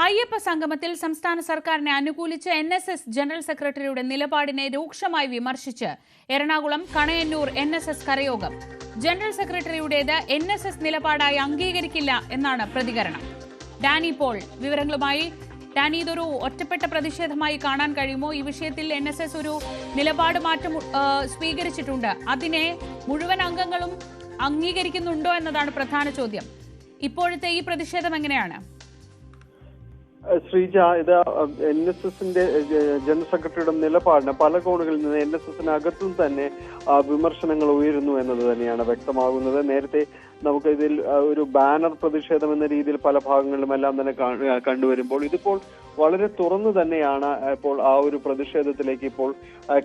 അയ്യപ്പ സംഗമത്തിൽ സംസ്ഥാന സർക്കാരിനെ അനുകൂലിച്ച് NSS ജനറൽ സെക്രട്ടറിയുടെ നിലപാടിനെ രൂക്ഷമായി വിമർശിച്ച് എറണാകുളം കണയന്നൂർ NSS കരയോഗം. ജനറൽ സെക്രട്ടറിയുടേത് NSS നിലപാടായി അംഗീകരിക്കില്ല എന്നാണ് പ്രതികരണം. ഡാനി പോൾ വിവരങ്ങളുമായി. ഡാനി, ഇതൊരു ഒറ്റപ്പെട്ട പ്രതിഷേധമായി കാണാൻ കഴിയുമോ? ഈ വിഷയത്തിൽ NSS ഒരു നിലപാട് മാറ്റം സ്വീകരിച്ചിട്ടുണ്ട്. അതിനെ മുഴുവൻ അംഗങ്ങളും അംഗീകരിക്കുന്നുണ്ടോ എന്നതാണ് പ്രധാന ചോദ്യം. ഇപ്പോഴത്തെ ഈ പ്രതിഷേധം എങ്ങനെയാണ്? ശ്രീജ, ഇത് NSSന്റെ ജനറൽ സെക്രട്ടറിയുടെ നിലപാടിന് പല കോണുകളിൽ നിന്ന് NSSനകത്തും തന്നെ വിമർശനങ്ങൾ ഉയരുന്നു എന്നത് തന്നെയാണ് വ്യക്തമാകുന്നത്. നേരത്തെ നമുക്ക് ഇതിൽ ഒരു ബാനർ പ്രതിഷേധം എന്ന രീതിയിൽ പല ഭാഗങ്ങളിലും എല്ലാം തന്നെ കണ്ടുവരുമ്പോൾ ഇതിപ്പോൾ വളരെ തുറന്നു തന്നെയാണ് ഇപ്പോൾ ആ ഒരു പ്രതിഷേധത്തിലേക്ക് ഇപ്പോൾ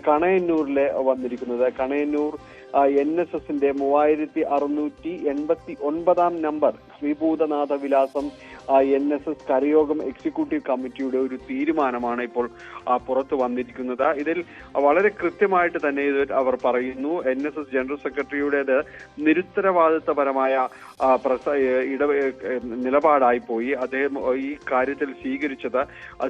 കണയന്നൂരിലെ വന്നിരിക്കുന്നത്. കണയന്നൂർ NSSന്റെ 3689 നമ്പർ ശ്രീഭൂതനാഥ വിലാസം NSS കരയോഗം എക്സിക്യൂട്ടീവ് കമ്മിറ്റിയുടെ ഒരു തീരുമാനമാണ് ഇപ്പോൾ പുറത്തു വന്നിരിക്കുന്നത്. ഇതിൽ വളരെ കൃത്യമായിട്ട് തന്നെ ഇത് അവർ പറയുന്നു. NSS ജനറൽ സെക്രട്ടറിയുടേത് നിരുത്തരവാദിത്തപരമായ നിലപാടായി പോയി. അദ്ദേഹം ഈ കാര്യത്തിൽ സ്വീകരിച്ചത്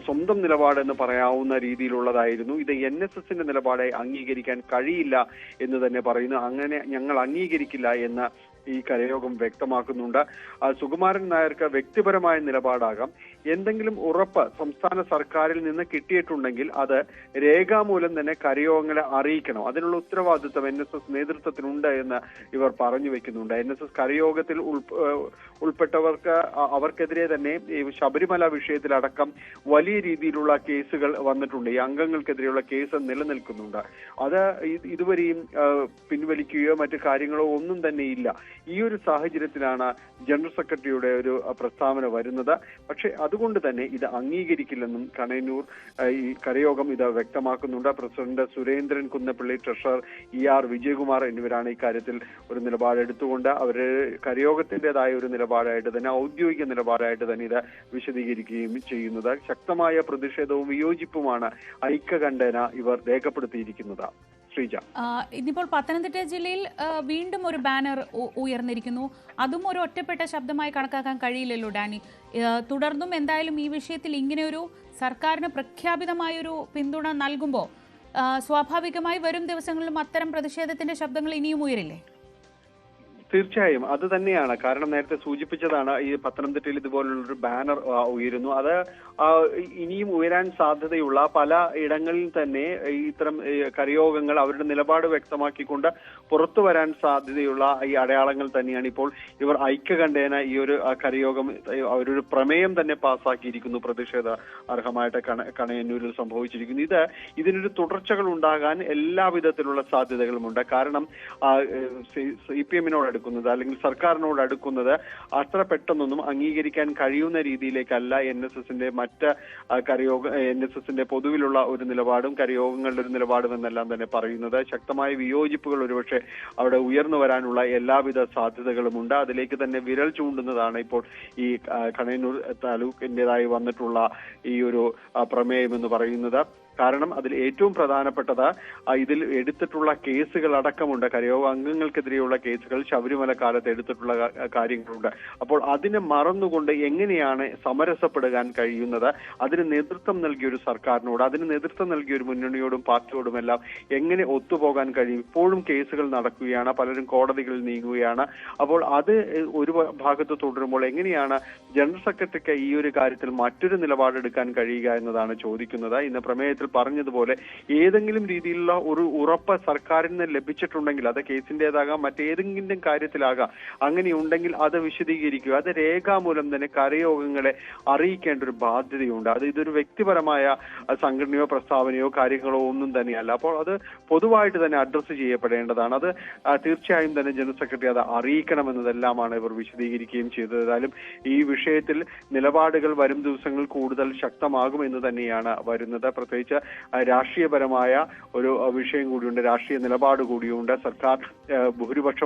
സ്വന്തം നിലപാടെന്ന് പറയാവുന്ന രീതിയിലുള്ളതായിരുന്നു. ഇത് NSSന്റെ നിലപാടായി അംഗീകരിക്കാൻ കഴിയില്ല എന്ന് തന്നെ പറയുന്നു. അങ്ങനെ ഞങ്ങൾ അംഗീകരിക്കില്ല എന്ന് ഈ കരയോഗം വ്യക്തമാക്കുന്നുണ്ട്. സുകുമാരൻ നായർക്ക് വ്യക്തിപരമായ നിലപാടാകാം. എന്തെങ്കിലും ഉറപ്പ് സംസ്ഥാന സർക്കാരിൽ നിന്ന് കിട്ടിയിട്ടുണ്ടെങ്കിൽ അത് രേഖാമൂലം തന്നെ കരയോഗങ്ങളെ അറിയിക്കണം. അതിനുള്ള ഉത്തരവാദിത്വം NSS നേതൃത്വത്തിനുണ്ട് എന്ന് ഇവർ പറഞ്ഞു വെക്കുന്നുണ്ട്. NSS കരയോഗത്തിൽ ഉൾപ്പെട്ടവർക്ക് അവർക്കെതിരെ തന്നെ ഈ ശബരിമല വിഷയത്തിലടക്കം വലിയ രീതിയിലുള്ള കേസുകൾ വന്നിട്ടുണ്ട്. ഈ അംഗങ്ങൾക്കെതിരെയുള്ള കേസ് നിലനിൽക്കുന്നുണ്ട്. അത് ഇതുവരെയും പിൻവലിക്കുകയോ മറ്റു കാര്യങ്ങളോ ഒന്നും തന്നെ ഇല്ല. ഈ ഒരു സാഹചര്യത്തിലാണ് ജനറൽ സെക്രട്ടറിയുടെ ഒരു പ്രസ്താവന വരുന്നത്. പക്ഷെ അതുകൊണ്ട് തന്നെ ഇത് അംഗീകരിക്കില്ലെന്നും കണയന്നൂർ ഈ കരയോഗം ഇത് വ്യക്തമാക്കുന്നുണ്ട്. President Surendran Kunnappally, treasurer ER Vijayakumar എന്നിവരാണ് ഇക്കാര്യത്തിൽ ഒരു നിലപാടെടുത്തുകൊണ്ട് അവര് കരയോഗത്തിൻ്റെതായ ഒരു നിലപാടായിട്ട് തന്നെ ഔദ്യോഗിക നിലപാടായിട്ട് തന്നെ ഇത് വിശദീകരിക്കുകയും ചെയ്യുന്നത്. ശക്തമായ പ്രതിഷേധവും വിയോജിപ്പുമാണ് ഐക്യകണ്ഠേന ഇവർ രേഖപ്പെടുത്തിയിരിക്കുന്നത്. ഇന്നിപ്പോൾ പത്തനംതിട്ട ജില്ലയിൽ വീണ്ടും ഒരു ബാനർ ഉയർന്നിരിക്കുന്നു. അതും ഒരു ഒറ്റപ്പെട്ട ശബ്ദമായി കണക്കാക്കാൻ കഴിയില്ലല്ലോ ഡാനി. തുടർന്നും എന്തായാലും ഈ വിഷയത്തിൽ ഇങ്ങനെയൊരു സർക്കാരിന് പ്രഖ്യാപിതമായൊരു പിന്തുണ നൽകുമ്പോൾ സ്വാഭാവികമായി വരും ദിവസങ്ങളിലും അത്തരം പ്രതിഷേധത്തിന്റെ ശബ്ദങ്ങൾ ഇനിയും ഉയരില്ലേ? തീർച്ചയായും അത് തന്നെയാണ്. കാരണം നേരത്തെ സൂചിപ്പിച്ചതാണ്, ഈ പത്തനംതിട്ടയിൽ ഇതുപോലുള്ളൊരു ബാനർ ഉയരുന്നു. അത് ഇനിയും ഉയരാൻ സാധ്യതയുള്ള പല ഇടങ്ങളിൽ തന്നെ ഇത്തരം കരയോഗങ്ങൾ അവരുടെ നിലപാട് വ്യക്തമാക്കിക്കൊണ്ട് പുറത്തു വരാൻ സാധ്യതയുള്ള ഈ അടയാളങ്ങൾ തന്നെയാണ് ഇപ്പോൾ ഇവർ ഐക്യകണ്ഠേന ഈ ഒരു കരയോഗം അവരൊരു പ്രമേയം തന്നെ പാസ്സാക്കിയിരിക്കുന്നു. പ്രതിഷേധ അർഹമായിട്ട് കണയന്നൂരിൽ സംഭവിച്ചിരിക്കുന്നു. ഇതിനൊരു തുടർച്ചകൾ ഉണ്ടാകാൻ എല്ലാവിധത്തിലുള്ള സാധ്യതകളുമുണ്ട്. കാരണം CPM-നോട് അല്ലെങ്കിൽ സർക്കാരിനോട് അടുക്കുന്നത് അത്ര പെട്ടെന്നൊന്നും അംഗീകരിക്കാൻ കഴിയുന്ന രീതിയിലേക്കല്ല NSSന്റെ മറ്റ് NSSന്റെ പൊതുവിലുള്ള ഒരു നിലപാടും കരയോഗങ്ങളുടെ ഒരു നിലപാടും എന്നെല്ലാം തന്നെ പറയുന്നത്. ശക്തമായ വിയോജിപ്പുകൾ ഒരുപക്ഷെ അവിടെ ഉയർന്നു വരാനുള്ള എല്ലാവിധ സാധ്യതകളുമുണ്ട്. അതിലേക്ക് തന്നെ വിരൽ ചൂണ്ടുന്നതാണ് ഇപ്പോൾ ഈ കണയന്നൂർ താലൂക്കിൻ്റെതായി വന്നിട്ടുള്ള ഈ ഒരു പ്രമേയം എന്ന് പറയുന്നത്. കാരണം അതിൽ ഏറ്റവും പ്രധാനപ്പെട്ടത് ഇതിൽ എടുത്തിട്ടുള്ള കേസുകൾ അടക്കമുണ്ട്. കരയോഗ അംഗങ്ങൾക്കെതിരെയുള്ള കേസുകൾ ശബരിമല കാലത്ത് എടുത്തിട്ടുള്ള കാര്യങ്ങളുണ്ട്. അപ്പോൾ അതിനെ മറന്നുകൊണ്ട് എങ്ങനെയാണ് സമരസപ്പെടുവാൻ കഴിയുന്നത്? അതിന് നേതൃത്വം നൽകിയ ഒരു സർക്കാരിനോട്, അതിന് നേതൃത്വം നൽകിയ ഒരു മുന്നണിയോടും പാർട്ടിയോടുമെല്ലാം എങ്ങനെ ഒത്തുപോകാൻ കഴിയും? ഇപ്പോഴും കേസുകൾ നടക്കുകയാണ്, പലരും കോടതികളിൽ നീങ്ങുകയാണ്. അപ്പോൾ അത് ഒരു ഭാഗത്ത് തുടരുമ്പോൾ എങ്ങനെയാണ് ജനറൽ സെക്രട്ടറിക്ക് ഈ ഒരു കാര്യത്തിൽ മറ്റൊരു നിലപാടെടുക്കാൻ കഴിയുക എന്നതാണ് ചോദിക്കുന്നത്. ഇന്ന് പ്രമേയത്തിൽ പറഞ്ഞതുപോലെ ഏതെങ്കിലും രീതിയിലുള്ള ഒരു ഉറപ്പ് സർക്കാരിന് ലഭിച്ചിട്ടുണ്ടെങ്കിൽ അത് കേസിൻ്റെതാകാം, മറ്റേതെങ്കിലും കാര്യത്തിലാകാം, അങ്ങനെയുണ്ടെങ്കിൽ അത് വിശദീകരിക്കുക. അത് രേഖാമൂലം തന്നെ കരയോഗങ്ങളെ അറിയിക്കേണ്ട ഒരു ബാധ്യതയുണ്ട്. ഇതൊരു വ്യക്തിപരമായ സംഘടനയോ പ്രസ്താവനയോ കാര്യങ്ങളോ ഒന്നും തന്നെയല്ല. അപ്പോൾ അത് പൊതുവായിട്ട് തന്നെ അഡ്രസ്സ് ചെയ്യപ്പെടേണ്ടതാണ്. അത് തീർച്ചയായും തന്നെ ജനറൽ സെക്രട്ടറി അത് അറിയിക്കണമെന്നതെല്ലാമാണ് ഇവർ വിശദീകരിക്കുകയും ചെയ്തത്. ഏതായാലും ഈ വിഷയത്തിൽ നിലപാടുകൾ വരും ദിവസങ്ങൾ കൂടുതൽ ശക്തമാകുമെന്ന് തന്നെയാണ് വരുന്നത്. പ്രത്യേകിച്ച് രാഷ്ട്രീയപരമായ ഒരു വിഷയം കൂടിയുണ്ട്, രാഷ്ട്രീയ നിലപാട് കൂടിയുണ്ട്. സർക്കാർ ഭൂരിപക്ഷ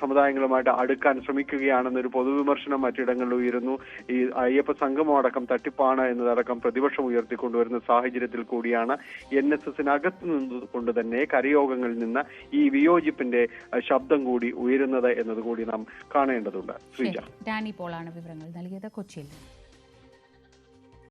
സമുദായങ്ങളുമായിട്ട് അടുക്കാൻ ശ്രമിക്കുകയാണെന്നൊരു പൊതുവിമർശനം മറ്റിടങ്ങളിൽ ഉയരുന്നു. ഈ അയ്യപ്പ സംഗമം അടക്കം തട്ടിപ്പാണ് എന്നതടക്കം പ്രതിപക്ഷം ഉയർത്തിക്കൊണ്ടുവരുന്ന സാഹചര്യത്തിൽ കൂടിയാണ് NSSനകത്ത് നിന്നുകൊണ്ട് തന്നെ കരയോഗങ്ങളിൽ നിന്ന് ഈ വിയോജിപ്പിന്റെ ശബ്ദം കൂടി ഉയരുന്നത് എന്നതുകൂടി നാം കാണേണ്ടതുണ്ട്. ശ്രീജ, ഡാനി പോളാണ് വിവരങ്ങൾ നൽകിയത് കൊച്ചിയിൽ.